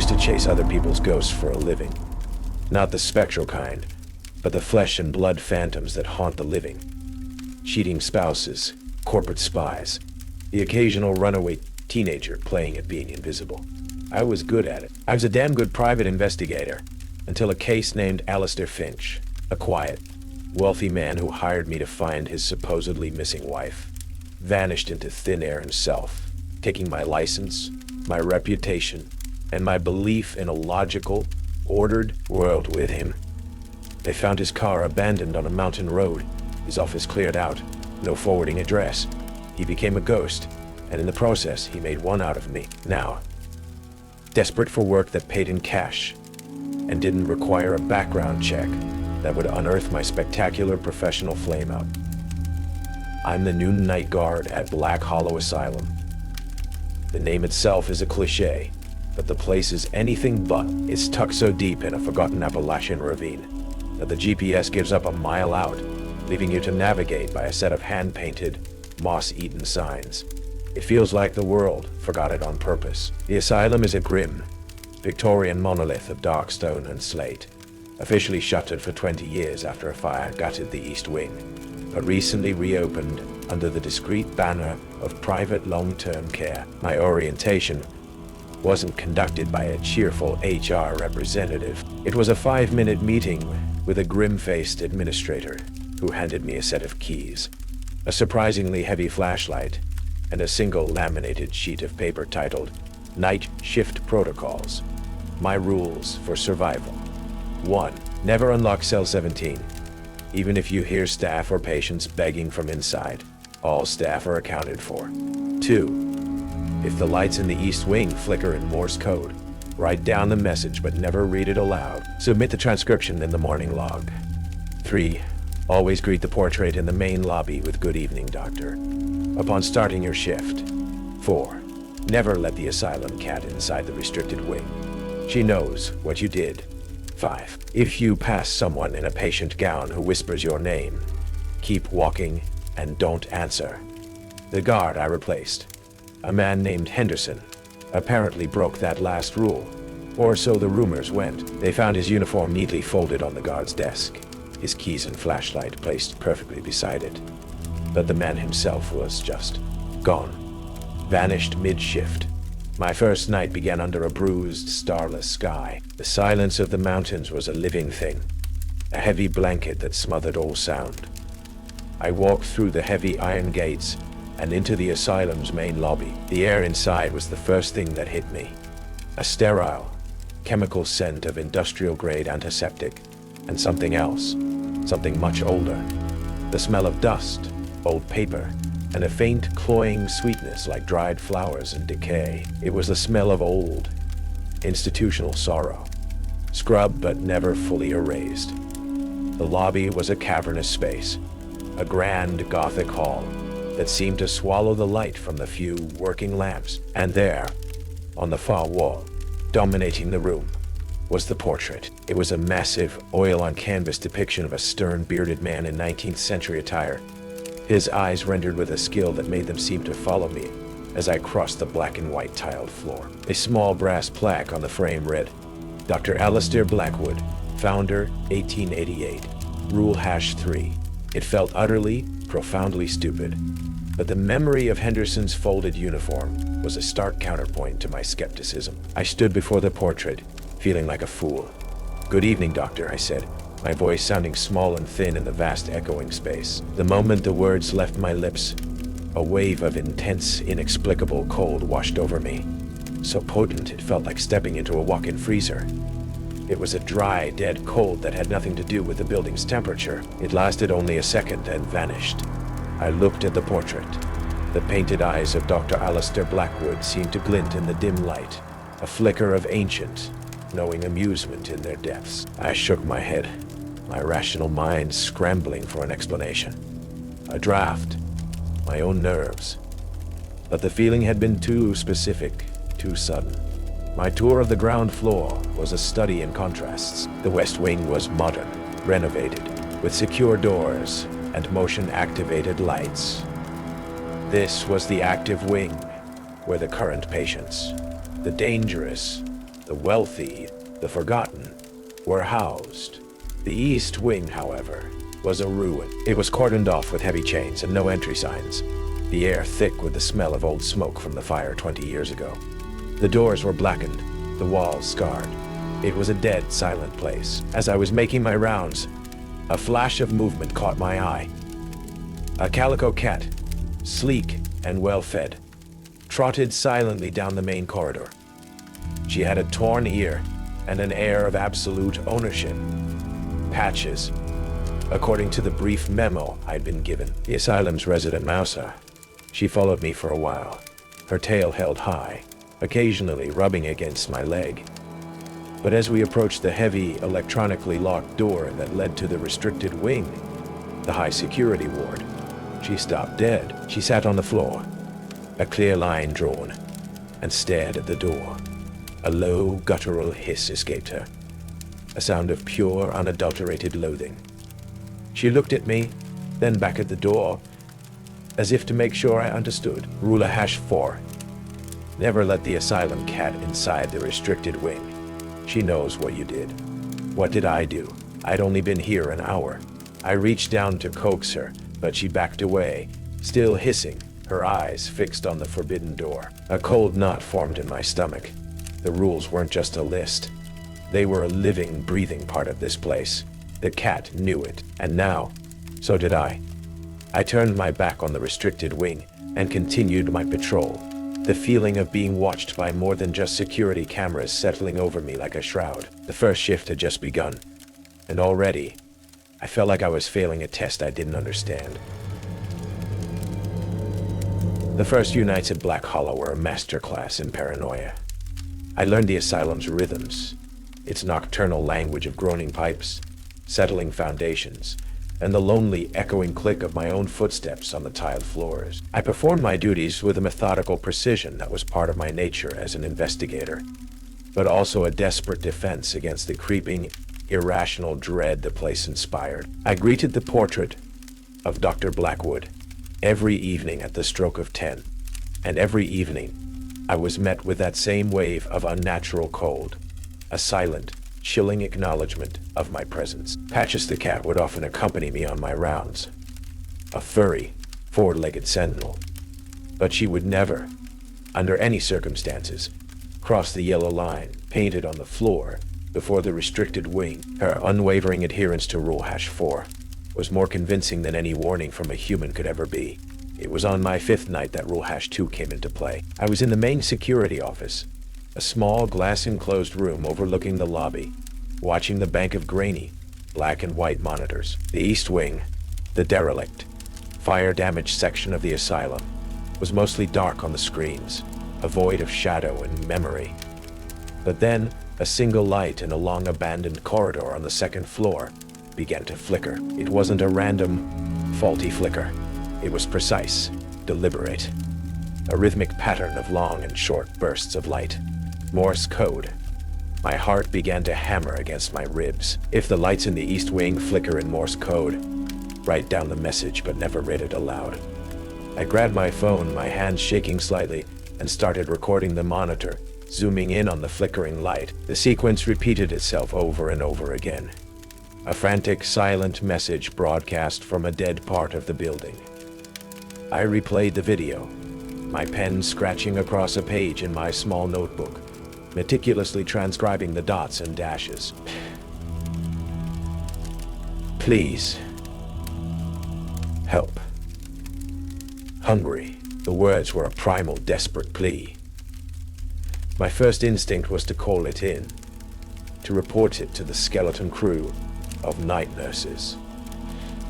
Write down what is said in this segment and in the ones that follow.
used to chase other people's ghosts for a living. Not the spectral kind, but the flesh and blood phantoms that haunt the living. Cheating spouses, corporate spies, the occasional runaway teenager playing at being invisible. I was good at it. I was a damn good private investigator, until a case named Alistair Finch, a quiet, wealthy man who hired me to find his supposedly missing wife, vanished into thin air himself, taking my license, my reputation, and my belief in a logical, ordered world with him. They found his car abandoned on a mountain road, his office cleared out, no forwarding address. He became a ghost, and in the process, he made one out of me. Now, desperate for work that paid in cash, and didn't require a background check that would unearth my spectacular professional flameout. I'm the new night guard at Black Hollow Asylum. The name itself is a cliché, but the place is anything but. It's tucked so deep in a forgotten Appalachian ravine that the GPS gives up a mile out, leaving you to navigate by a set of hand-painted, moss-eaten signs. It feels like the world forgot it on purpose. The asylum is a grim, Victorian monolith of dark stone and slate, officially shuttered for 20 years after a fire gutted the East Wing, but recently reopened under the discreet banner of private long-term care. My orientation wasn't conducted by a cheerful HR representative. It was a 5-minute meeting with a grim-faced administrator who handed me a set of keys, a surprisingly heavy flashlight, and a single laminated sheet of paper titled Nightshift Protocols, my rules for survival. 1. Never unlock cell 17. Even if you hear staff or patients begging from inside, all staff are accounted for. 2. If the lights in the East Wing flicker in Morse code, write down the message but never read it aloud. Submit the transcription in the morning log. 3. Always greet the portrait in the main lobby with "Good evening, doctor," upon starting your shift. 4. Never let the asylum cat inside the restricted wing. She knows what you did. 5. If you pass someone in a patient gown who whispers your name, keep walking and don't answer. The guard I replaced, a man named Henderson, apparently broke that last rule, or so the rumors went. They found his uniform neatly folded on the guard's desk, his keys and flashlight placed perfectly beside it. But the man himself was just gone, vanished mid-shift. My first night began under a bruised, starless sky. The silence of the mountains was a living thing, a heavy blanket that smothered all sound. I walked through the heavy iron gates and into the asylum's main lobby. The air inside was the first thing that hit me. A sterile, chemical scent of industrial-grade antiseptic, and something else, something much older. The smell of dust, old paper, and a faint, cloying sweetness like dried flowers and decay. It was the smell of old, institutional sorrow, scrubbed but never fully erased. The lobby was a cavernous space, a grand Gothic hall that seemed to swallow the light from the few working lamps. And there, on the far wall, dominating the room, was the portrait. It was a massive, oil-on-canvas depiction of a stern, bearded man in 19th century attire, his eyes rendered with a skill that made them seem to follow me as I crossed the black and white tiled floor. A small brass plaque on the frame read, Dr. Alistair Blackwood, founder, 1888, Rule #3. It felt utterly, profoundly stupid, but the memory of Henderson's folded uniform was a stark counterpoint to my skepticism. I stood before the portrait, feeling like a fool. "Good evening, doctor," I said, my voice sounding small and thin in the vast echoing space. The moment the words left my lips, a wave of intense, inexplicable cold washed over me. So potent it felt like stepping into a walk-in freezer. It was a dry, dead cold that had nothing to do with the building's temperature. It lasted only a second and vanished. I looked at the portrait. The painted eyes of Dr. Alistair Blackwood seemed to glint in the dim light, a flicker of ancient, knowing amusement in their depths. I shook my head, my rational mind scrambling for an explanation. A draft, my own nerves. But the feeling had been too specific, too sudden. My tour of the ground floor was a study in contrasts. The West Wing was modern, renovated, with secure doors and motion-activated lights. This was the active wing, where the current patients, the dangerous, the The wealthy, the forgotten, were housed. The East Wing, however, was a ruin. It was cordoned off with heavy chains and no entry signs, the air thick with the smell of old smoke from the fire 20 years ago. The doors were blackened, the walls scarred. It was a dead, silent place. As I was making my rounds, a flash of movement caught my eye. A calico cat, sleek and well-fed, trotted silently down the main corridor. She had a torn ear and an air of absolute ownership. Patches, according to the brief memo I'd been given. The asylum's resident mouser. She followed me for a while, her tail held high, occasionally rubbing against my leg. But as we approached the heavy, electronically locked door that led to the restricted wing, the high security ward, she stopped dead. She sat on the floor, a clear line drawn, and stared at the door. A low, guttural hiss escaped her, a sound of pure, unadulterated loathing. She looked at me, then back at the door, as if to make sure I understood. Rule #4. Never let the asylum cat inside the restricted wing. She knows what you did. What did I do? I'd only been here an hour. I reached down to coax her, but she backed away, still hissing, her eyes fixed on the forbidden door. A cold knot formed in my stomach. The rules weren't just a list. They were a living, breathing part of this place. The cat knew it, and now, so did I. I turned my back on the restricted wing and continued my patrol, the feeling of being watched by more than just security cameras settling over me like a shroud. The first shift had just begun, and already, I felt like I was failing a test I didn't understand. The first few nights at Black Hollow were a masterclass in paranoia. I learned the asylum's rhythms, its nocturnal language of groaning pipes, settling foundations, and the lonely, echoing click of my own footsteps on the tiled floors. I performed my duties with a methodical precision that was part of my nature as an investigator, but also a desperate defense against the creeping, irrational dread the place inspired. I greeted the portrait of Dr. Blackwood every evening at the stroke of 10, and every evening I was met with that same wave of unnatural cold, a silent, chilling acknowledgement of my presence. Patches the cat would often accompany me on my rounds, a furry, four-legged sentinel, but she would never, under any circumstances, cross the yellow line painted on the floor before the restricted wing. Her unwavering adherence to Rule #4 was more convincing than any warning from a human could ever be. It was on my 5th night that Rule #2 came into play. I was in the main security office, a small glass-enclosed room overlooking the lobby, watching the bank of grainy, black and white monitors. The East Wing, the derelict, fire-damaged section of the asylum, was mostly dark on the screens, a void of shadow and memory. But then, a single light in a long abandoned corridor on the 2nd floor began to flicker. It wasn't a random, faulty flicker. It was precise, deliberate, a rhythmic pattern of long and short bursts of light. Morse code. My heart began to hammer against my ribs. If the lights in the East Wing flicker in Morse code, write down the message but never read it aloud. I grabbed my phone, my hands shaking slightly, and started recording the monitor, zooming in on the flickering light. The sequence repeated itself over and over again. A frantic, silent message broadcast from a dead part of the building. I replayed the video, my pen scratching across a page in my small notebook, meticulously transcribing the dots and dashes. Please. Help. Hungry. The words were a primal, desperate plea. My first instinct was to call it in, to report it to the skeleton crew of night nurses.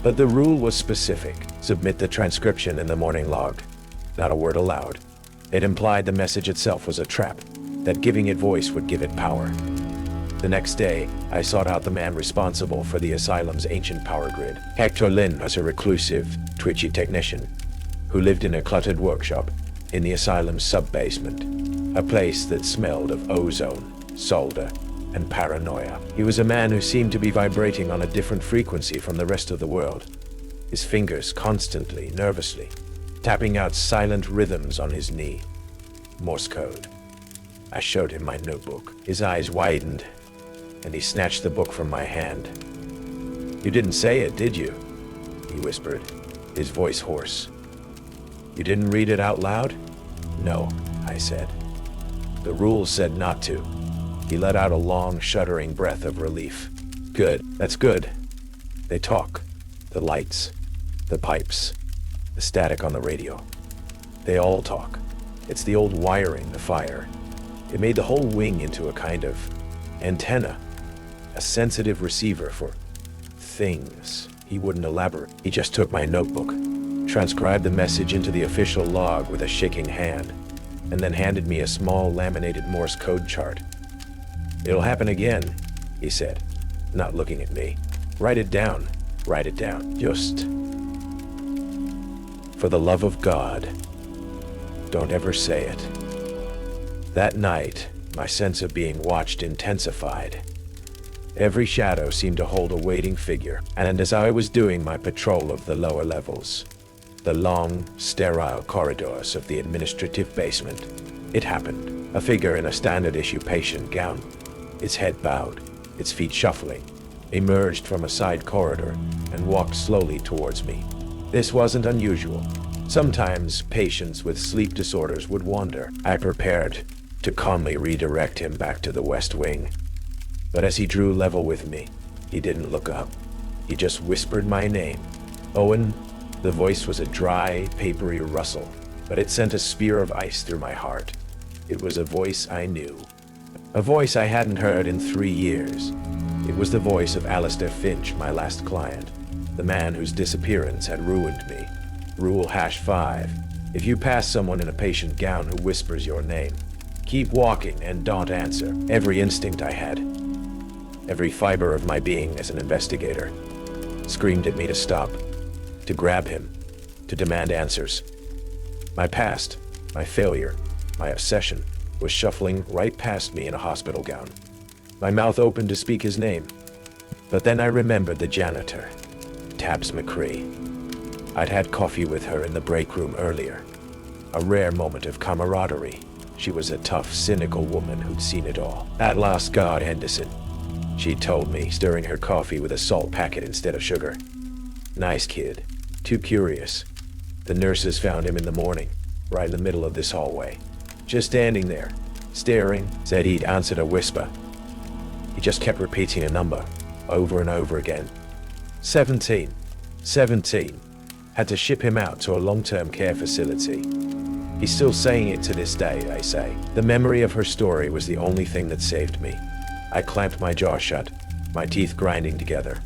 But the rule was specific. Submit the transcription in the morning log. Not a word aloud. It implied the message itself was a trap, that giving it voice would give it power. The next day, I sought out the man responsible for the asylum's ancient power grid. Hector Lynn was a reclusive, twitchy technician who lived in a cluttered workshop in the asylum's sub-basement, a place that smelled of ozone, solder, and paranoia. He was a man who seemed to be vibrating on a different frequency from the rest of the world, his fingers constantly, nervously, tapping out silent rhythms on his knee. Morse code. I showed him my notebook. His eyes widened, and he snatched the book from my hand. "You didn't say it, did you?" he whispered, his voice hoarse. "You didn't read it out loud?" "No," I said. "The rules said not to." He let out a long, shuddering breath of relief. "Good, that's good. They talk. The lights, the pipes, the static on the radio. They all talk. It's the old wiring, the fire. It made the whole wing into a kind of antenna, a sensitive receiver for things." He wouldn't elaborate. He just took my notebook, transcribed the message into the official log with a shaking hand, and then handed me a small laminated Morse code chart. "It'll happen again," he said, not looking at me. "Write it down. Write it down. Just, for the love of God, don't ever say it." That night, my sense of being watched intensified. Every shadow seemed to hold a waiting figure, and as I was doing my patrol of the lower levels, the long, sterile corridors of the administrative basement, it happened. A figure in a standard-issue patient gown, its head bowed, its feet shuffling, emerged from a side corridor and walked slowly towards me. This wasn't unusual. Sometimes patients with sleep disorders would wander. I prepared to calmly redirect him back to the West Wing. But as he drew level with me, he didn't look up. He just whispered my name. "Owen." The voice was a dry, papery rustle, but it sent a spear of ice through my heart. It was a voice I knew. A voice I hadn't heard in 3 years. It was the voice of Alistair Finch, my last client, the man whose disappearance had ruined me. Rule #5. If you pass someone in a patient gown who whispers your name, keep walking and don't answer. Every instinct I had, every fiber of my being as an investigator, screamed at me to stop, to grab him, to demand answers. My past, my failure, my obsession, was shuffling right past me in a hospital gown. My mouth opened to speak his name, but then I remembered the janitor, Tabs McCree. I'd had coffee with her in the break room earlier, a rare moment of camaraderie. She was a tough, cynical woman who'd seen it all. "At last, God, Henderson," she told me, stirring her coffee with a salt packet instead of sugar. "Nice kid. Too curious. The nurses found him in the morning, right in the middle of this hallway. Just standing there, staring," said he'd answered a whisper. He just kept repeating a number, over and over again. 17. 17. Had to ship him out to a long-term care facility. He's still saying it to this day, I say. The memory of her story was the only thing that saved me. I clamped my jaw shut, my teeth grinding together.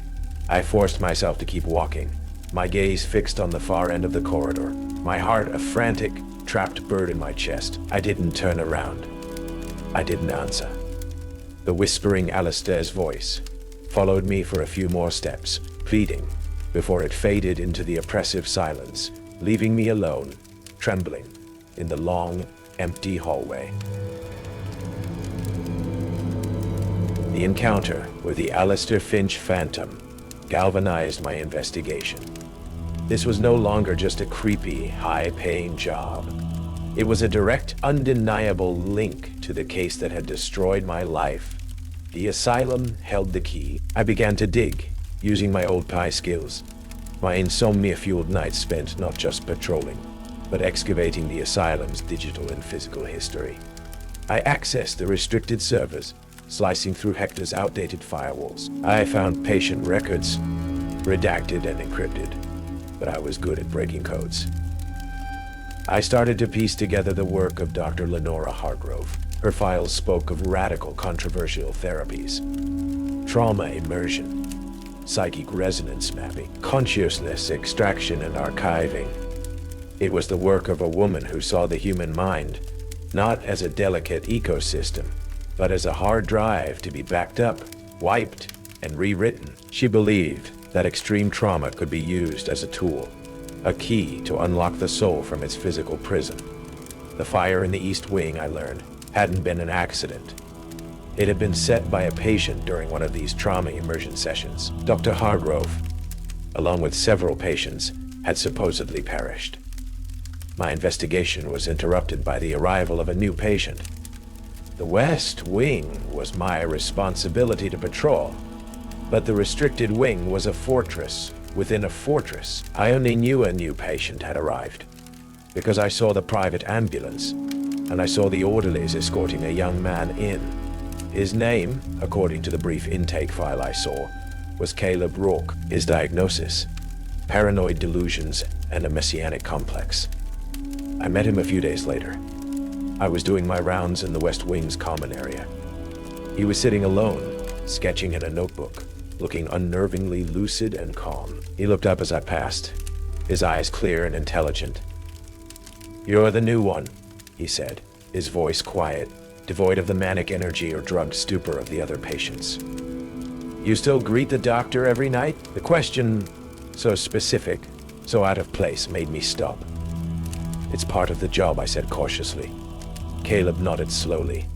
I forced myself to keep walking, my gaze fixed on the far end of the corridor, my heart a frantic, trapped bird in my chest. I didn't turn around. I didn't answer. The whispering Alistair's voice followed me for a few more steps, pleading, before it faded into the oppressive silence, leaving me alone, trembling, in the long, empty hallway. The encounter with the Alistair Finch Phantom galvanized my investigation. This was no longer just a creepy, high-paying job. It was a direct, undeniable link to the case that had destroyed my life. The Asylum held the key. I began to dig, using my old pie skills. My insomnia-fueled nights spent not just patrolling, but excavating the Asylum's digital and physical history. I accessed the restricted servers, slicing through Hector's outdated firewalls. I found patient records, redacted and encrypted, but I was good at breaking codes. I started to piece together the work of Dr. Lenora Hargrove. Her files spoke of radical, controversial therapies, trauma immersion, psychic resonance mapping, consciousness extraction and archiving. It was the work of a woman who saw the human mind not as a delicate ecosystem, but as a hard drive to be backed up, wiped, and rewritten. She believed that extreme trauma could be used as a tool, a key to unlock the soul from its physical prison. The fire in the East Wing, I learned, hadn't been an accident. It had been set by a patient during one of these trauma immersion sessions. Dr. Hargrove, along with several patients, had supposedly perished. My investigation was interrupted by the arrival of a new patient. The West Wing was my responsibility to patrol, but the restricted wing was a fortress within a fortress. I only knew a new patient had arrived because I saw the private ambulance, and I saw the orderlies escorting a young man in. His name, according to the brief intake file I saw, was Caleb Rourke. His diagnosis: paranoid delusions and a messianic complex. I met him a few days later. I was doing my rounds in the West Wing's common area. He was sitting alone, sketching in a notebook, looking unnervingly lucid and calm. He looked up as I passed, his eyes clear and intelligent. "You're the new one," he said, his voice quiet, devoid of the manic energy or drugged stupor of the other patients. "You still greet the doctor every night?" The question, so specific, so out of place, made me stop. "It's part of the job," I said cautiously. Caleb nodded slowly.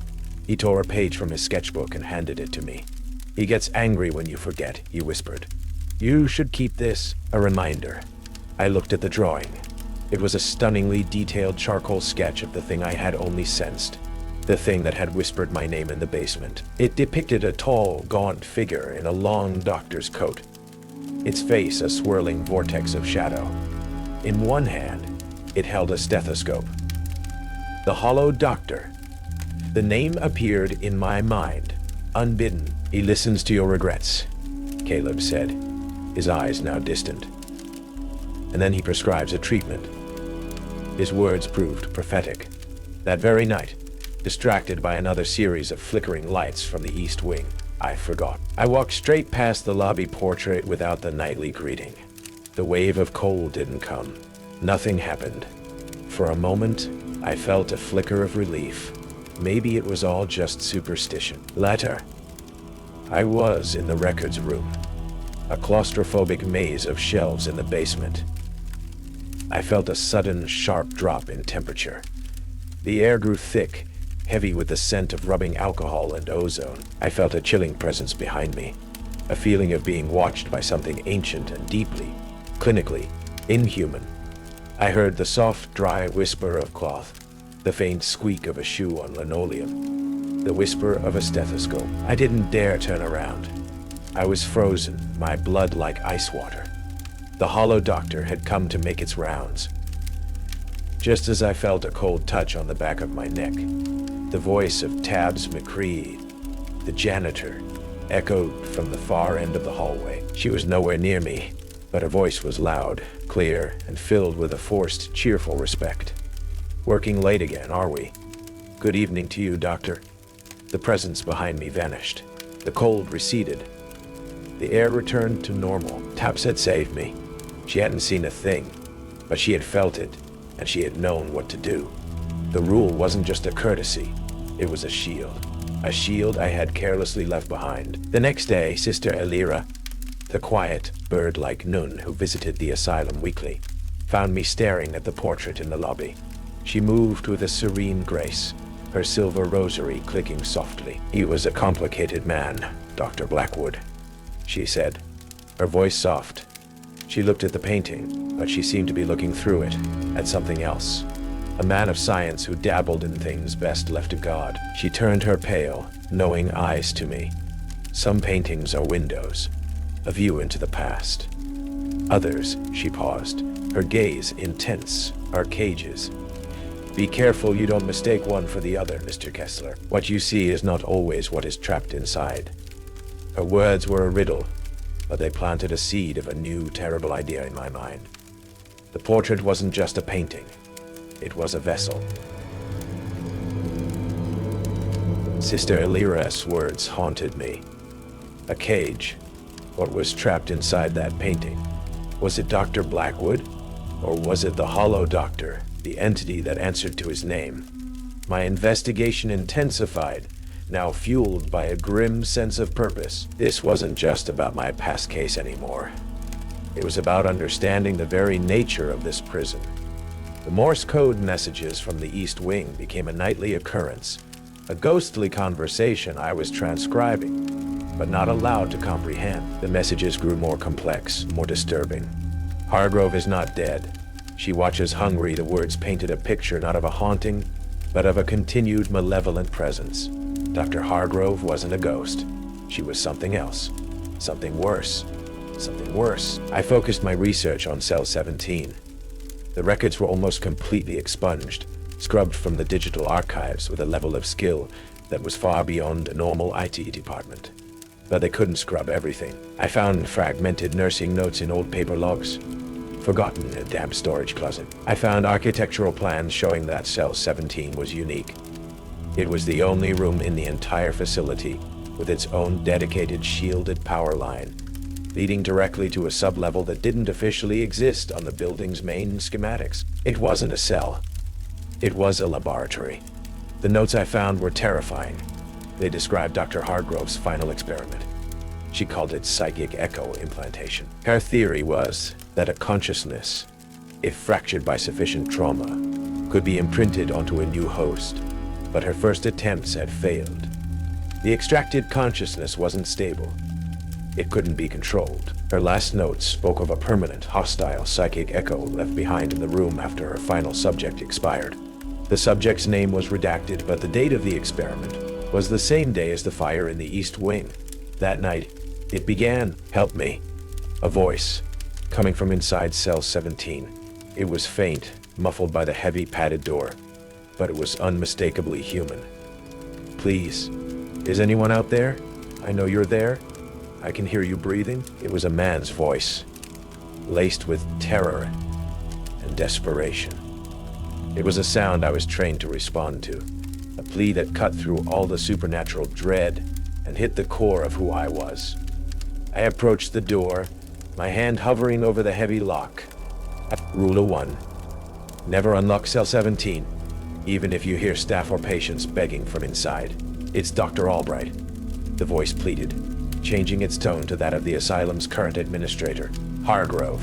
He tore a page from his sketchbook and handed it to me. "He gets angry when you forget," he whispered. "You should keep this a reminder." I looked at the drawing. It was a stunningly detailed charcoal sketch of the thing I had only sensed, the thing that had whispered my name in the basement. It depicted a tall, gaunt figure in a long doctor's coat, its face a swirling vortex of shadow. In one hand, it held a stethoscope. The Hollow Doctor. The name appeared in my mind, unbidden. "He listens to your regrets," Caleb said, his eyes now distant. "And then he prescribes a treatment." His words proved prophetic. That very night, distracted by another series of flickering lights from the East Wing, I forgot. I walked straight past the lobby portrait without the nightly greeting. The wave of cold didn't come. Nothing happened. For a moment, I felt a flicker of relief. Maybe it was all just superstition. Later, I was in the records room, a claustrophobic maze of shelves in the basement. I felt a sudden, sharp drop in temperature. The air grew thick, heavy with the scent of rubbing alcohol and ozone. I felt a chilling presence behind me, a feeling of being watched by something ancient and deeply, clinically, inhuman. I heard the soft, dry whisper of cloth, the faint squeak of a shoe on linoleum, the whisper of a stethoscope. I didn't dare turn around. I was frozen, my blood like ice water. The Hollow Doctor had come to make its rounds. Just as I felt a cold touch on the back of my neck, the voice of Tabs McCree, the janitor, echoed from the far end of the hallway. She was nowhere near me, but her voice was loud, clear, and filled with a forced, cheerful respect. "Working late again, are we? Good evening to you, Doctor." The presence behind me vanished. The cold receded. The air returned to normal. Tabs had saved me. She hadn't seen a thing, but she had felt it, and she had known what to do. The rule wasn't just a courtesy, it was a shield I had carelessly left behind. The next day, Sister Elira, the quiet, bird-like nun who visited the asylum weekly, found me staring at the portrait in the lobby. She moved with a serene grace, her silver rosary clicking softly. "He was a complicated man, Dr. Blackwood," she said, her voice soft. She looked at the painting, but she seemed to be looking through it, at something else. A man of science who dabbled in things best left to God. She turned her pale, knowing eyes to me. "Some paintings are windows, a view into the past. Others," she paused, her gaze intense, "are cages. Be careful you don't mistake one for the other, Mr. Kessler. What you see is not always what is trapped inside." Her words were a riddle, but they planted a seed of a new, terrible idea in my mind. The portrait wasn't just a painting. It was a vessel. Sister Elira's words haunted me. A cage. What was trapped inside that painting? Was it Dr. Blackwood? Or was it the Hollow Doctor, the entity that answered to his name? My investigation intensified, now fueled by a grim sense of purpose. This wasn't just about my past case anymore. It was about understanding the very nature of this prison. The Morse code messages from the East Wing became a nightly occurrence, a ghostly conversation I was transcribing, but not allowed to comprehend. The messages grew more complex, more disturbing. "Hargrove is not dead. She watches hungry." The words painted a picture not of a haunting, but of a continued malevolent presence. Dr. Hargrove wasn't a ghost. She was something else. Something worse. Something worse. I focused my research on Cell 17. The records were almost completely expunged, scrubbed from the digital archives with a level of skill that was far beyond a normal IT department. But they couldn't scrub everything. I found fragmented nursing notes in old paper logs, forgotten in a damp storage closet. I found architectural plans showing that Cell 17 was unique. It was the only room in the entire facility with its own dedicated shielded power line, leading directly to a sublevel that didn't officially exist on the building's main schematics. It wasn't a cell. It was a laboratory. The notes I found were terrifying. They described Dr. Hargrove's final experiment. She called it psychic echo implantation. Her theory was that a consciousness, if fractured by sufficient trauma, could be imprinted onto a new host, but her first attempts had failed. The extracted consciousness wasn't stable. It couldn't be controlled. Her last notes spoke of a permanent, hostile psychic echo left behind in the room after her final subject expired. The subject's name was redacted, but the date of the experiment was the same day as the fire in the East Wing. That night, it began. "Help me." A voice, coming from inside Cell 17. It was faint, muffled by the heavy padded door, but it was unmistakably human. "Please, is anyone out there? I know you're there. I can hear you breathing." It was a man's voice, laced with terror and desperation. It was a sound I was trained to respond to, a plea that cut through all the supernatural dread and hit the core of who I was. I approached the door, my hand hovering over the heavy lock. Rule 1. Never unlock Cell 17, even if you hear staff or patients begging from inside. "It's Dr. Albright," the voice pleaded, changing its tone to that of the asylum's current administrator, Hargrove.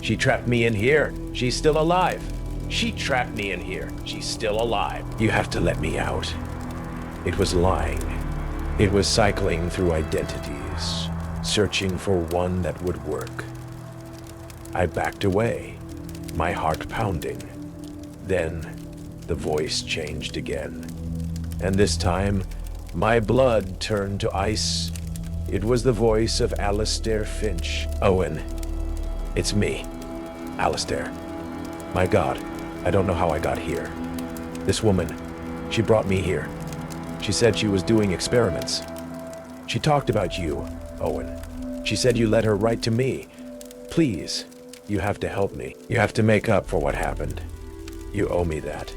"She trapped me in here. She's still alive. She trapped me in here. She's still alive. You have to let me out." It was lying. It was cycling through identities, searching for one that would work. I backed away, my heart pounding. Then, the voice changed again. And this time, my blood turned to ice. It was the voice of Alistair Finch. "Owen, it's me, Alistair. My God, I don't know how I got here. This woman, she brought me here. She said she was doing experiments. She talked about you, Owen. She said you led her right to me. Please, you have to help me. You have to make up for what happened. You owe me that."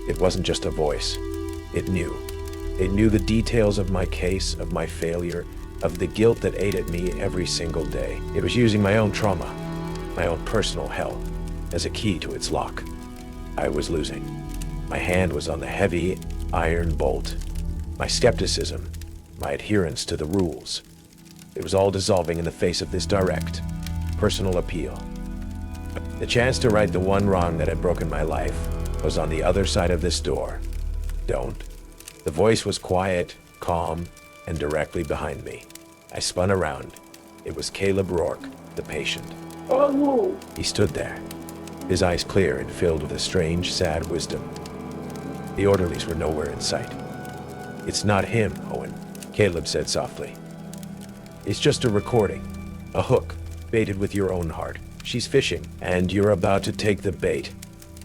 It wasn't just a voice. It knew. It knew the details of my case, of my failure, of the guilt that ate at me every single day. It was using my own trauma, my own personal hell, as a key to its lock. I was losing. My hand was on the heavy iron bolt. My skepticism, my adherence to the rules. It was all dissolving in the face of this direct, personal appeal. The chance to right the one wrong that had broken my life was on the other side of this door. "Don't." The voice was quiet, calm, and directly behind me. I spun around. It was Caleb Rourke, the patient. "Oh." He stood there, his eyes clear and filled with a strange, sad wisdom. The orderlies were nowhere in sight. "It's not him, Owen," Caleb said softly. "It's just a recording, a hook, baited with your own heart. She's fishing, and you're about to take the bait.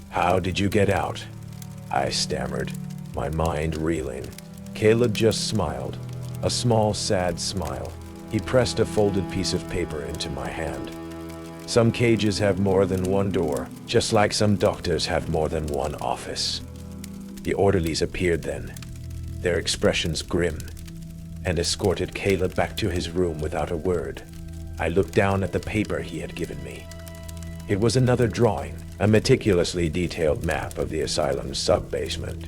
How did you get out?" I stammered, my mind reeling. Caleb just smiled, a small, sad smile. He pressed a folded piece of paper into my hand. "Some cages have more than one door, just like some doctors have more than one office." The orderlies appeared then, their expressions grim, and escorted Caleb back to his room without a word. I looked down at the paper he had given me. It was another drawing, a meticulously detailed map of the asylum's sub-basement.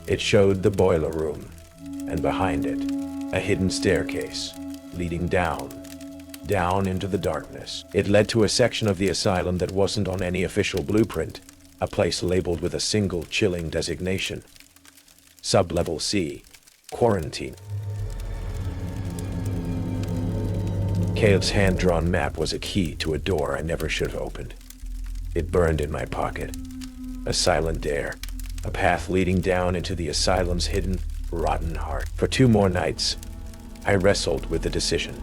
It showed the boiler room, and behind it, a hidden staircase leading down into the darkness. It led to a section of the asylum that wasn't on any official blueprint, a place labeled with a single chilling designation. Sub-level C, quarantine. Caleb's hand-drawn map was a key to a door I never should have opened. It burned in my pocket, a silent dare, a path leading down into the asylum's hidden, rotten heart. For 2 more nights, I wrestled with the decision.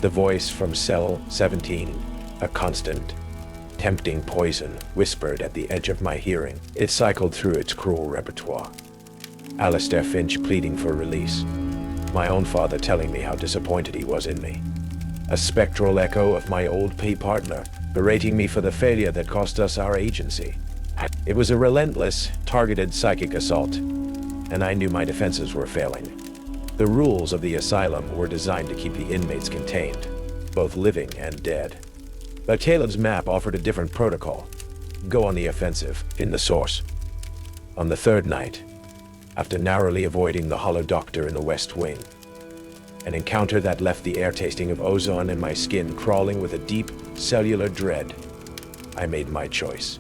The voice from cell 17, a constant, tempting poison, whispered at the edge of my hearing. It cycled through its cruel repertoire. Alistair Finch pleading for release. My own father telling me how disappointed he was in me. A spectral echo of my old pay partner, berating me for the failure that cost us our agency. It was a relentless, targeted psychic assault, and I knew my defenses were failing. The rules of the asylum were designed to keep the inmates contained, both living and dead. But Caleb's map offered a different protocol. Go on the offensive, in the source. On the 3rd night, after narrowly avoiding the Hollow Doctor in the West Wing, an encounter that left the air tasting of ozone and my skin crawling with a deep, cellular dread, I made my choice.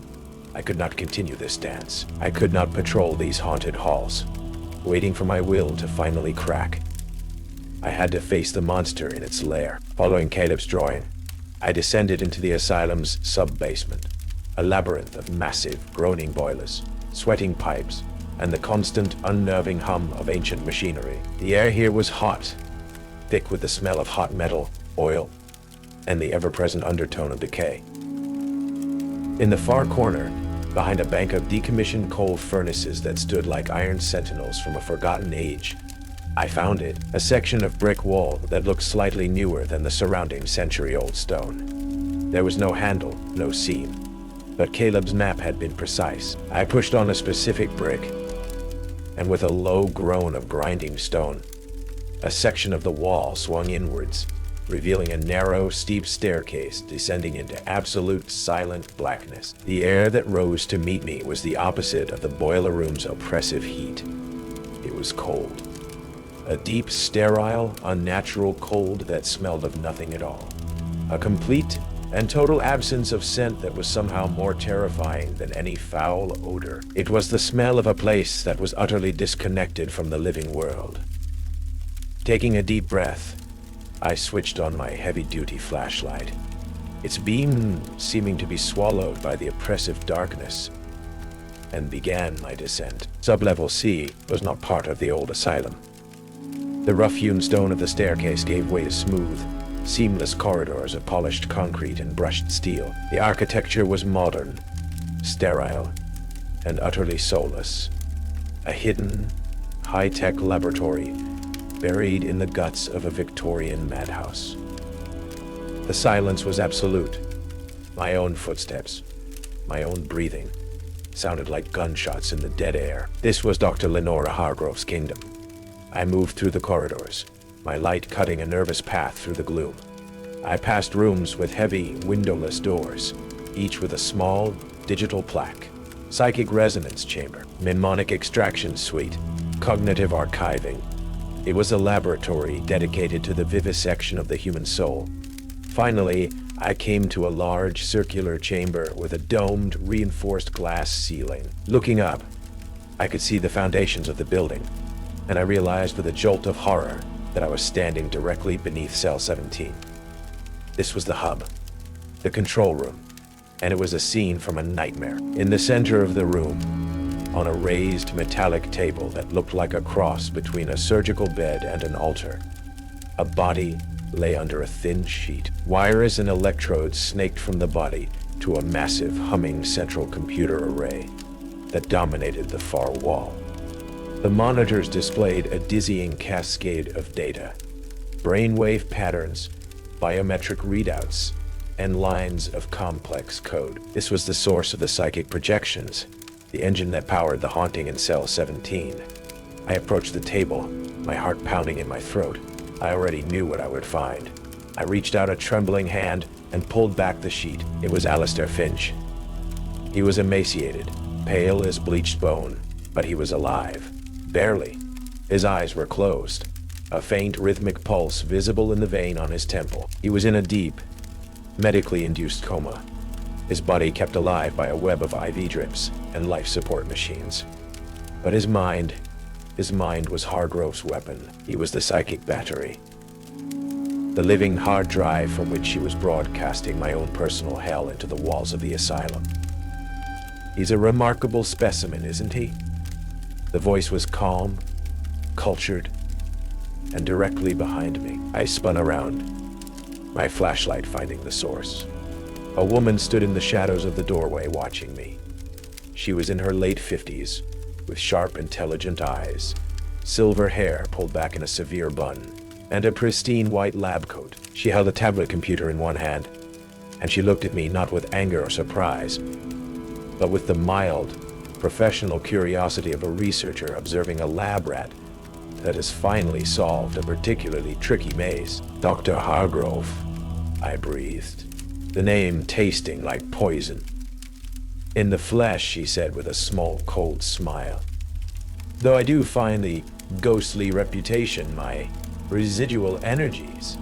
I could not continue this dance. I could not patrol these haunted halls, waiting for my will to finally crack. I had to face the monster in its lair. Following Caleb's drawing, I descended into the asylum's sub-basement, a labyrinth of massive, groaning boilers, sweating pipes, and the constant, unnerving hum of ancient machinery. The air here was hot, thick with the smell of hot metal, oil, and the ever-present undertone of decay. In the far corner, behind a bank of decommissioned coal furnaces that stood like iron sentinels from a forgotten age, I found it, a section of brick wall that looked slightly newer than the surrounding century-old stone. There was no handle, no seam, but Caleb's map had been precise. I pushed on a specific brick, and with a low groan of grinding stone, a section of the wall swung inwards, revealing a narrow, steep staircase descending into absolute silent blackness. The air that rose to meet me was the opposite of the boiler room's oppressive heat. It was cold. A deep, sterile, unnatural cold that smelled of nothing at all. A complete and total absence of scent that was somehow more terrifying than any foul odor. It was the smell of a place that was utterly disconnected from the living world. Taking a deep breath, I switched on my heavy-duty flashlight, its beam seeming to be swallowed by the oppressive darkness, and began my descent. Sublevel C was not part of the old asylum. The rough-hewn stone of the staircase gave way to smooth, seamless corridors of polished concrete and brushed steel. The architecture was modern, sterile, and utterly soulless. A hidden, high-tech laboratory buried in the guts of a Victorian madhouse. The silence was absolute. My own footsteps, my own breathing, sounded like gunshots in the dead air. This was Dr. Lenora Hargrove's kingdom. I moved through the corridors, my light cutting a nervous path through the gloom. I passed rooms with heavy, windowless doors, each with a small, digital plaque. Psychic resonance chamber, mnemonic extraction suite, cognitive archiving. It was a laboratory dedicated to the vivisection of the human soul. Finally, I came to a large circular chamber with a domed, reinforced glass ceiling. Looking up, I could see the foundations of the building, and I realized with a jolt of horror that I was standing directly beneath cell 17. This was the hub, the control room, and it was a scene from a nightmare. In the center of the room, on a raised metallic table that looked like a cross between a surgical bed and an altar, a body lay under a thin sheet. Wires and electrodes snaked from the body to a massive humming central computer array that dominated the far wall. The monitors displayed a dizzying cascade of data, brainwave patterns, biometric readouts, and lines of complex code. This was the source of the psychic projections, the engine that powered the haunting in cell 17. I approached the table, my heart pounding in my throat. I already knew what I would find. I reached out a trembling hand and pulled back the sheet. It was Alistair Finch. He was emaciated, pale as bleached bone, but he was alive. Barely. His eyes were closed, a faint rhythmic pulse visible in the vein on his temple. He was in a deep, medically induced coma, his body kept alive by a web of IV drips and life support machines. But his mind was Hargrove's weapon. He was the psychic battery, the living hard drive from which she was broadcasting my own personal hell into the walls of the asylum. He's a remarkable specimen, isn't he? The voice was calm, cultured, and directly behind me. I spun around, my flashlight finding the source. A woman stood in the shadows of the doorway watching me. She was in her late 50s, with sharp, intelligent eyes, silver hair pulled back in a severe bun, and a pristine white lab coat. She held a tablet computer in one hand, and she looked at me not with anger or surprise, but with the mild, professional curiosity of a researcher observing a lab rat that has finally solved a particularly tricky maze. Dr. Hargrove, I breathed, the name tasting like poison. In the flesh, she said with a small, cold smile. Though I do find the ghostly reputation my residual energies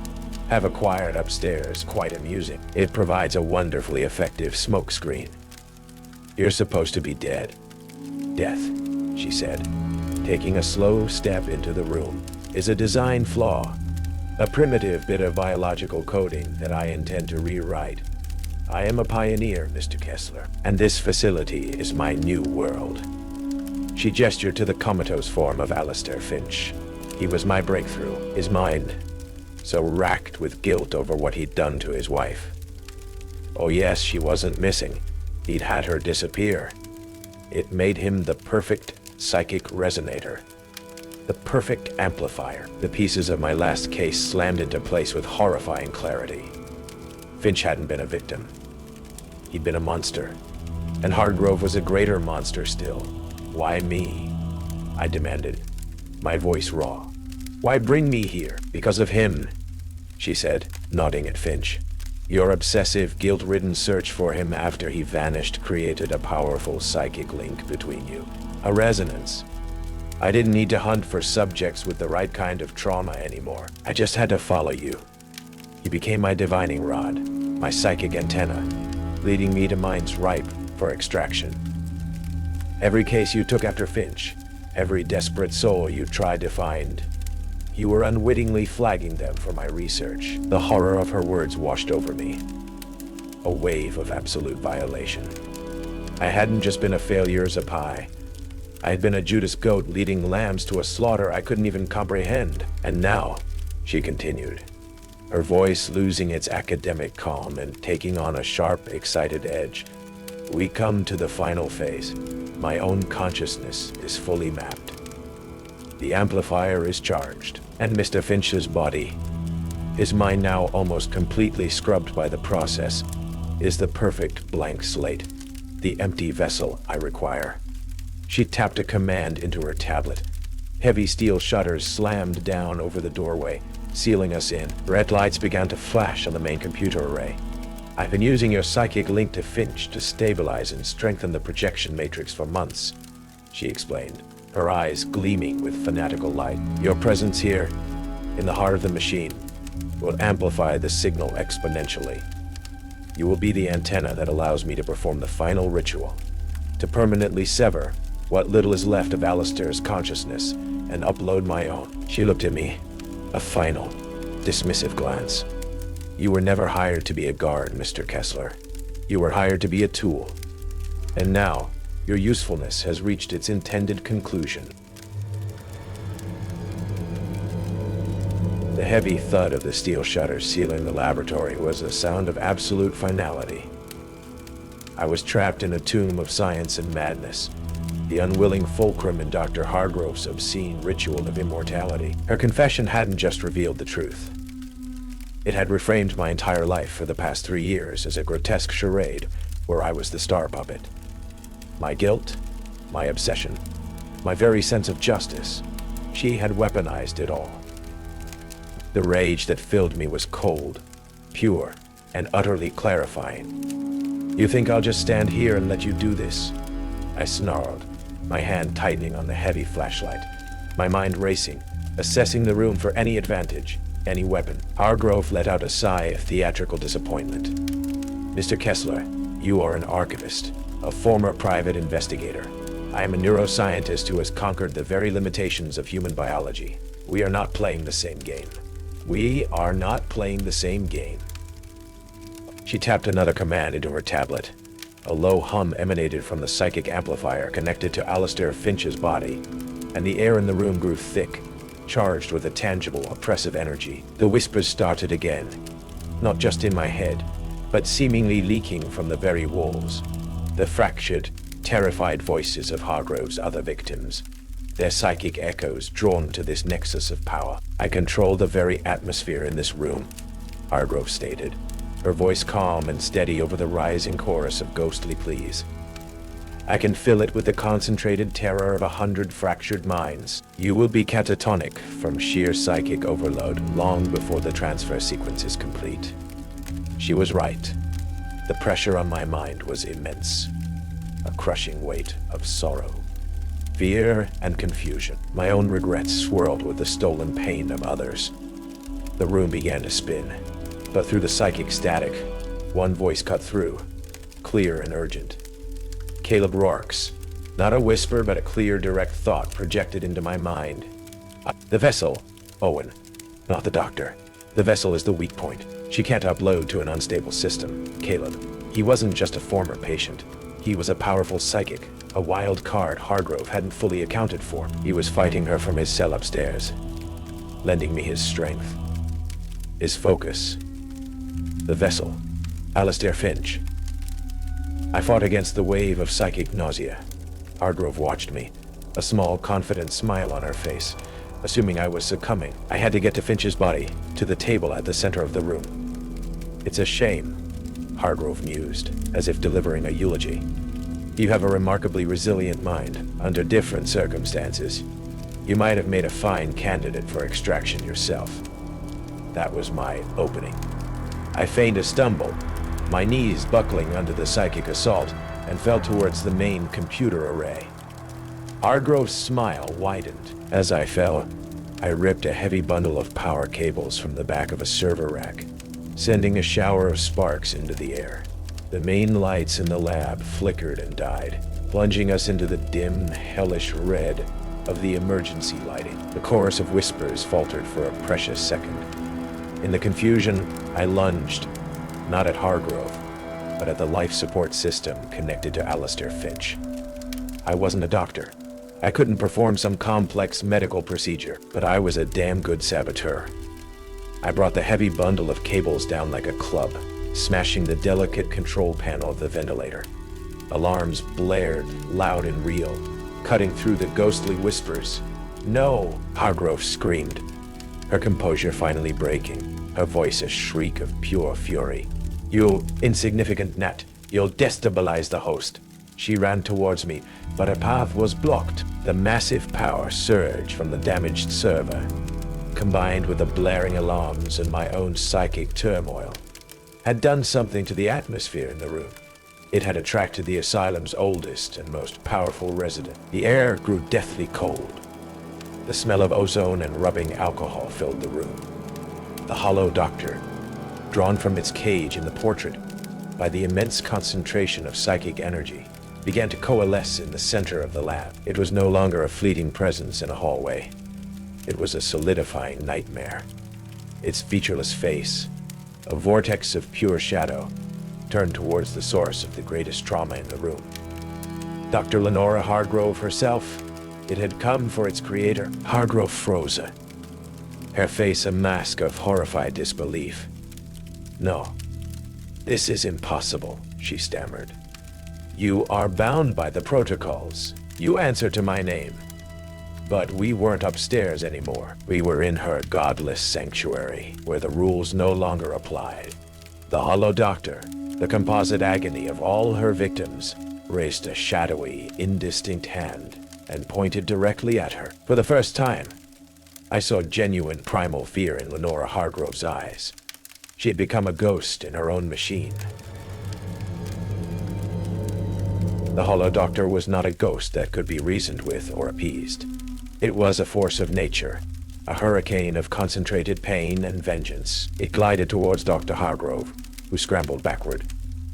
have acquired upstairs quite amusing. It provides a wonderfully effective smokescreen. You're supposed to be dead. Death, she said, taking a slow step into the room, is a design flaw, a primitive bit of biological coding that I intend to rewrite. I am a pioneer, Mr. Kessler, and this facility is my new world. She gestured to the comatose form of Alistair Finch. He was my breakthrough, his mind so racked with guilt over what he'd done to his wife. Oh yes, she wasn't missing. He'd had her disappear. It made him the perfect psychic resonator, the perfect amplifier. The pieces of my last case slammed into place with horrifying clarity. Finch hadn't been a victim. He'd been a monster, and Hargrove was a greater monster still. Why me? I demanded, my voice raw. Why bring me here? Because of him, she said, nodding at Finch. Your obsessive, guilt-ridden search for him after he vanished created a powerful psychic link between you. A resonance. I didn't need to hunt for subjects with the right kind of trauma anymore. I just had to follow you. You became my divining rod, my psychic antenna, leading me to minds ripe for extraction. Every case you took after Finch, every desperate soul you tried to find, you were unwittingly flagging them for my research. The horror of her words washed over me. A wave of absolute violation. I hadn't just been a failure as a pie. I had been a Judas goat leading lambs to a slaughter I couldn't even comprehend. And now, she continued, her voice losing its academic calm and taking on a sharp, excited edge, we come to the final phase. My own consciousness is fully mapped. The amplifier is charged, and Mr. Finch's body, his mind now almost completely scrubbed by the process, is the perfect blank slate, the empty vessel I require. She tapped a command into her tablet. Heavy steel shutters slammed down over the doorway, sealing us in. Red lights began to flash on the main computer array. I've been using your psychic link to Finch to stabilize and strengthen the projection matrix for months, she explained, her eyes gleaming with fanatical light. Your presence here, in the heart of the machine, will amplify the signal exponentially. You will be the antenna that allows me to perform the final ritual, to permanently sever what little is left of Alistair's consciousness and upload my own. She looked at me, a final, dismissive glance. You were never hired to be a guard, Mr. Kessler. You were hired to be a tool. And now, your usefulness has reached its intended conclusion. The heavy thud of the steel shutters sealing the laboratory was a sound of absolute finality. I was trapped in a tomb of science and madness, the unwilling fulcrum in Dr. Hargrove's obscene ritual of immortality. Her confession hadn't just revealed the truth. It had reframed my entire life for the past 3 years as a grotesque charade where I was the star puppet. My guilt, my obsession, my very sense of justice, she had weaponized it all. The rage that filled me was cold, pure, and utterly clarifying. You think I'll just stand here and let you do this? I snarled, my hand tightening on the heavy flashlight, my mind racing, assessing the room for any advantage, any weapon. Hargrove let out a sigh of theatrical disappointment. Mr. Kessler, you are an archivist, a former private investigator. I am a neuroscientist who has conquered the very limitations of human biology. We are not playing the same game. We are not playing the same game. She tapped another command into her tablet. A low hum emanated from the psychic amplifier connected to Alistair Finch's body, and the air in the room grew thick, charged with a tangible, oppressive energy. The whispers started again, not just in my head, but seemingly leaking from the very walls. The fractured, terrified voices of Hargrove's other victims, their psychic echoes drawn to this nexus of power. "I control the very atmosphere in this room," Hargrove stated, her voice calm and steady over the rising chorus of ghostly pleas. "I can fill it with the concentrated terror of 100 fractured minds. You will be catatonic from sheer psychic overload long before the transfer sequence is complete." She was right. The pressure on my mind was immense, a crushing weight of sorrow, fear, and confusion. My own regrets swirled with the stolen pain of others. The room began to spin, but through the psychic static, one voice cut through, clear and urgent. Caleb Rourke's. Not a whisper, but a clear, direct thought projected into my mind. "The vessel, Owen, not the doctor. The vessel is the weak point. She can't upload to an unstable system, Caleb." He wasn't just a former patient. He was a powerful psychic, a wild card Hargrove hadn't fully accounted for. He was fighting her from his cell upstairs, lending me his strength, his focus. The vessel, Alistair Finch. I fought against the wave of psychic nausea. Hargrove watched me, a small, confident smile on her face, assuming I was succumbing. I had to get to Finch's body, to the table at the center of the room. "It's a shame," Hargrove mused, as if delivering a eulogy. "You have a remarkably resilient mind. Under different circumstances, you might have made a fine candidate for extraction yourself." That was my opening. I feigned a stumble, my knees buckling under the psychic assault, and fell towards the main computer array. Hargrove's smile widened. As I fell, I ripped a heavy bundle of power cables from the back of a server rack, sending a shower of sparks into the air. The main lights in the lab flickered and died, plunging us into the dim, hellish red of the emergency lighting. The chorus of whispers faltered for a precious second. In the confusion, I lunged, not at Hargrove, but at the life support system connected to Alistair Finch. I wasn't a doctor. I couldn't perform some complex medical procedure, but I was a damn good saboteur. I brought the heavy bundle of cables down like a club, smashing the delicate control panel of the ventilator. Alarms blared, loud and real, cutting through the ghostly whispers. "No!" Hargrove screamed, her composure finally breaking, her voice a shriek of pure fury. "You insignificant gnat, you'll destabilize the host." She ran towards me, but her path was blocked. The massive power surge from the damaged server, combined with the blaring alarms and my own psychic turmoil, had done something to the atmosphere in the room. It had attracted the asylum's oldest and most powerful resident. The air grew deathly cold. The smell of ozone and rubbing alcohol filled the room. The hollow doctor, drawn from its cage in the portrait by the immense concentration of psychic energy, began to coalesce in the center of the lab. It was no longer a fleeting presence in a hallway. It was a solidifying nightmare. Its featureless face, a vortex of pure shadow, turned towards the source of the greatest trauma in the room. Dr. Lenora Hargrove herself. It had come for its creator. Hargrove froze, her face a mask of horrified disbelief. "No, this is impossible," she stammered. "You are bound by the protocols. You answer to my name." But we weren't upstairs anymore. We were in her godless sanctuary, where the rules no longer applied. The hollow doctor, the composite agony of all her victims, raised a shadowy, indistinct hand and pointed directly at her. For the first time, I saw genuine primal fear in Lenora Hargrove's eyes. She had become a ghost in her own machine. The hollow doctor was not a ghost that could be reasoned with or appeased. It was a force of nature, a hurricane of concentrated pain and vengeance. It glided towards Dr. Hargrove, who scrambled backward,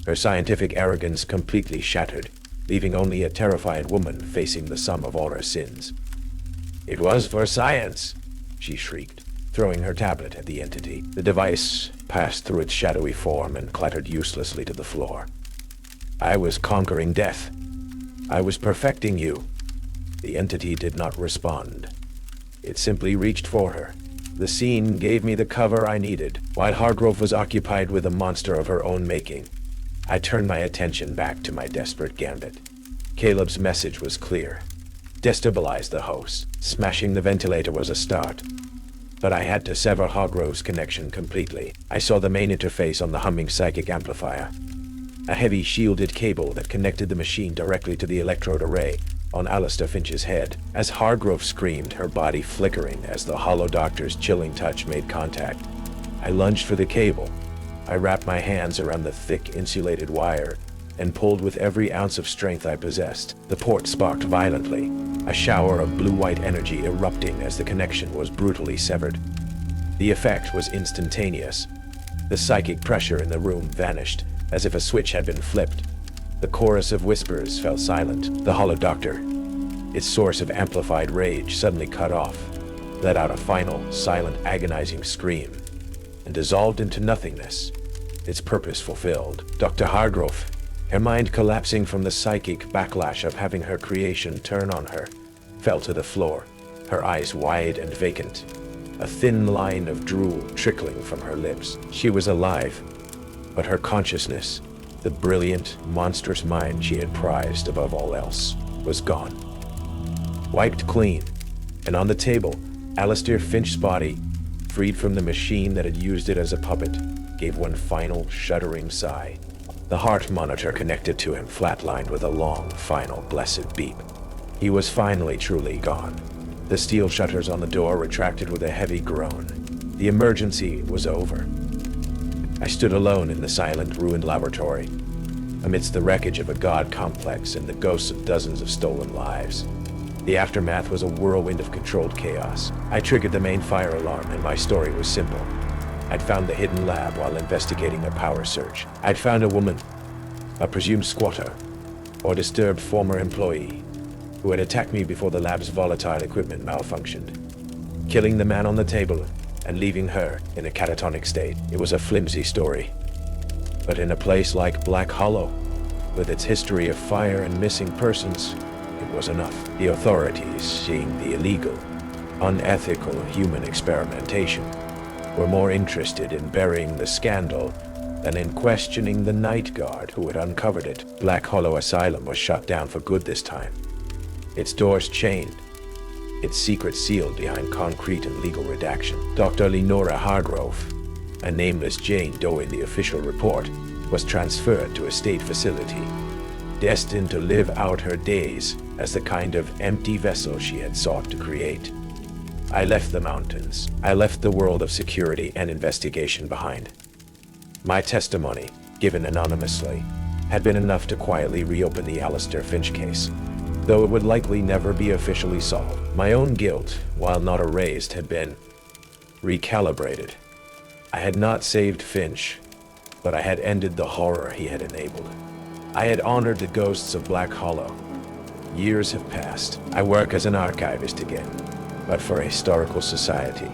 her scientific arrogance completely shattered, leaving only a terrified woman facing the sum of all her sins. "It was for science," she shrieked, throwing her tablet at the entity. The device passed through its shadowy form and clattered uselessly to the floor. I was conquering death. I was perfecting you. The entity did not respond. It simply reached for her. The scene gave me the cover I needed, while Hargrove was occupied with a monster of her own making. I turned my attention back to my desperate gambit. Caleb's message was clear. Destabilize the host. Smashing the ventilator was a start. But I had to sever Hargrove's connection completely. I saw the main interface on the humming psychic amplifier. A heavy shielded cable that connected the machine directly to the electrode array on Alistair Finch's head. As Hargrove screamed, her body flickering as the hollow doctor's chilling touch made contact. I lunged for the cable. I wrapped my hands around the thick, insulated wire and pulled with every ounce of strength I possessed. The port sparked violently, a shower of blue-white energy erupting as the connection was brutally severed. The effect was instantaneous. The psychic pressure in the room vanished, as if a switch had been flipped. The chorus of whispers fell silent. The hollow doctor, its source of amplified rage, suddenly cut off, let out a final, silent, agonizing scream, and dissolved into nothingness, its purpose fulfilled. Dr. Hargrove, her mind collapsing from the psychic backlash of having her creation turn on her, fell to the floor, her eyes wide and vacant, a thin line of drool trickling from her lips. She was alive, but her consciousness, the brilliant, monstrous mind she had prized above all else, was gone. Wiped clean, and on the table, Alistair Finch's body, freed from the machine that had used it as a puppet, gave one final, shuddering sigh. The heart monitor connected to him flatlined with a long, final, blessed beep. He was finally truly gone. The steel shutters on the door retracted with a heavy groan. The emergency was over. I stood alone in the silent, ruined laboratory, amidst the wreckage of a god complex and the ghosts of dozens of stolen lives. The aftermath was a whirlwind of controlled chaos. I triggered the main fire alarm, and my story was simple. I'd found the hidden lab while investigating a power surge. I'd found a woman, a presumed squatter, or disturbed former employee, who had attacked me before the lab's volatile equipment malfunctioned, killing the man on the table and leaving her in a catatonic state. It was a flimsy story. But in a place like Black Hollow, with its history of fire and missing persons, it was enough. The authorities, seeing the illegal, unethical human experimentation, were more interested in burying the scandal than in questioning the night guard who had uncovered it. Black Hollow Asylum was shut down for good this time. Its doors chained, its secret sealed behind concrete and legal redaction. Dr. Lenora Hargrove, a nameless Jane Doe in the official report, was transferred to a state facility, destined to live out her days as the kind of empty vessel she had sought to create. I left the mountains. I left the world of security and investigation behind. My testimony, given anonymously, had been enough to quietly reopen the Alistair Finch case, though it would likely never be officially solved. My own guilt, while not erased, had been recalibrated. I had not saved Finch, but I had ended the horror he had enabled. I had honored the ghosts of Black Hollow. Years have passed. I work as an archivist again, but for a historical society,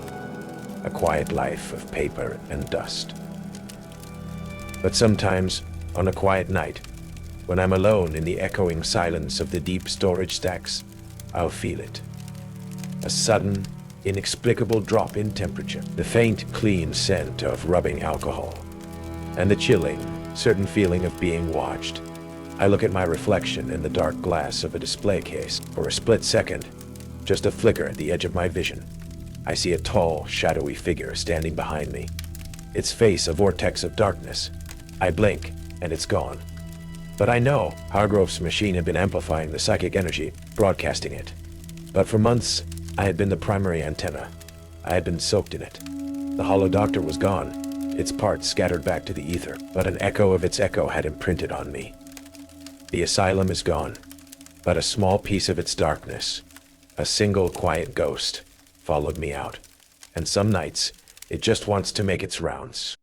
a quiet life of paper and dust. But sometimes, on a quiet night, when I'm alone in the echoing silence of the deep storage stacks, I'll feel it. A sudden, inexplicable drop in temperature, the faint, clean scent of rubbing alcohol, and the chilling, certain feeling of being watched. I look at my reflection in the dark glass of a display case. For a split second, just a flicker at the edge of my vision, I see a tall, shadowy figure standing behind me. Its face a vortex of darkness. I blink, and it's gone. But I know Hargrove's machine had been amplifying the psychic energy, broadcasting it. But for months, I had been the primary antenna. I had been soaked in it. The hollow doctor was gone, its parts scattered back to the ether, but an echo of its echo had imprinted on me. The asylum is gone, but a small piece of its darkness, a single quiet ghost, followed me out. And some nights, it just wants to make its rounds.